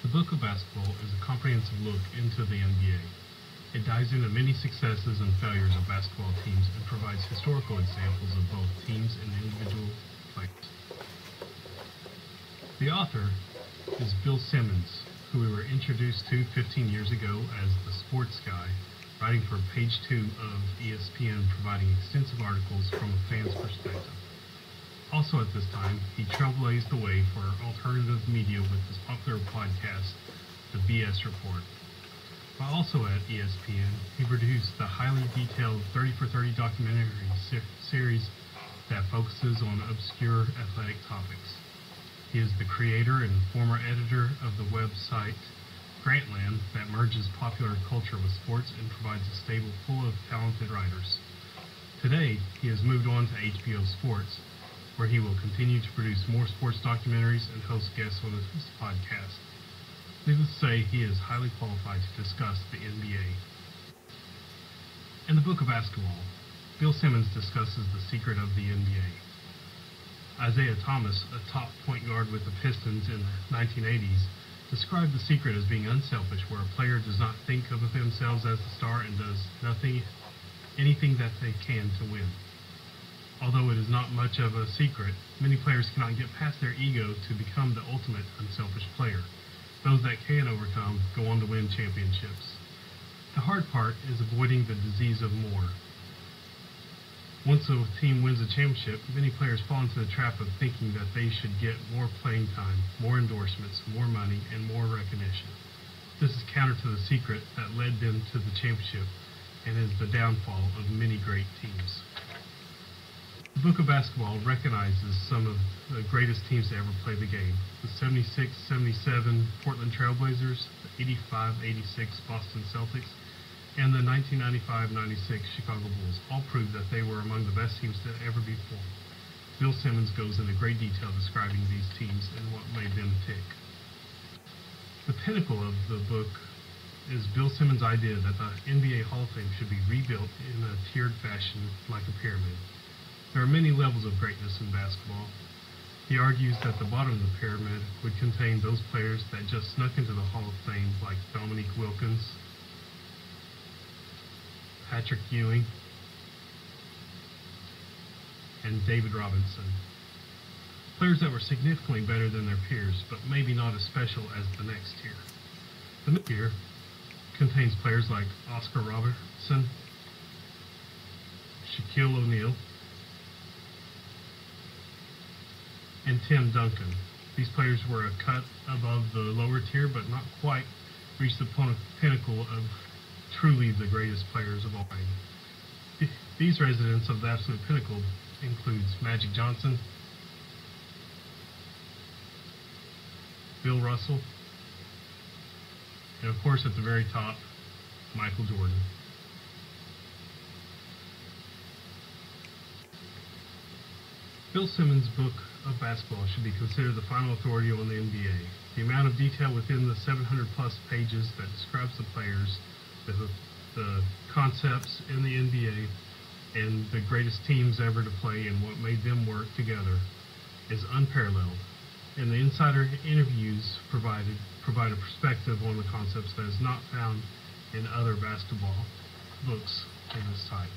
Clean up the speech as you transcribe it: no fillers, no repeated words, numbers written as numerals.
The Book of Basketball is a comprehensive look into the NBA. It dives into many successes and failures of basketball teams and provides historical examples of both teams and individual players. The author is Bill Simmons, who we were introduced to 15 years ago as the sports guy, writing for Page 2 of ESPN, providing extensive articles from a fan's perspective. Also at this time, he trailblazed the way for alternative media with his popular podcast, The BS Report. While also at ESPN, he produced the highly detailed 30 for 30 documentary series that focuses on obscure athletic topics. He is the creator and former editor of the website Grantland that merges popular culture with sports and provides a stable full of talented writers. Today, he has moved on to HBO Sports, where he will continue to produce more sports documentaries and host guests on his podcast. Needless to say, he is highly qualified to discuss the NBA. In the Book of Basketball, Bill Simmons discusses the secret of the NBA. Isaiah Thomas, a top point guard with the Pistons in the 1980s, described the secret as being unselfish, where a player does not think of themselves as the star and does anything that they can to win. Although it is not much of a secret, many players cannot get past their ego to become the ultimate unselfish player. Those that can overcome go on to win championships. The hard part is avoiding the disease of more. Once a team wins a championship, many players fall into the trap of thinking that they should get more playing time, more endorsements, more money, and more recognition. This is counter to the secret that led them to the championship and is the downfall of many great teams. The Book of Basketball recognizes some of the greatest teams to ever play the game. The 76-77 Portland Trailblazers, the 85-86 Boston Celtics, and the 1995-96 Chicago Bulls all proved that they were among the best teams to ever be formed. Bill Simmons goes into great detail describing these teams and what made them tick. The pinnacle of the book is Bill Simmons' idea that the NBA Hall of Fame should be rebuilt in a tiered fashion like a pyramid. There are many levels of greatness in basketball. He argues that the bottom of the pyramid would contain those players that just snuck into the Hall of Fame, like Dominique Wilkins, Patrick Ewing, and David Robinson. Players that were significantly better than their peers, but maybe not as special as the next tier. The next tier contains players like Oscar Robertson, Shaquille O'Neal, and Tim Duncan. These players were a cut above the lower tier, but not quite reached the pinnacle of truly the greatest players of all time. These residents of the absolute pinnacle includes Magic Johnson, Bill Russell, and of course at the very top, Michael Jordan. Bill Simmons' Book of Basketball should be considered the final authority on the NBA. The amount of detail within the 700 plus pages that describes the players, the concepts in the NBA, and the greatest teams ever to play and what made them work together is unparalleled. And the insider interviews provide a perspective on the concepts that is not found in other basketball books of this type.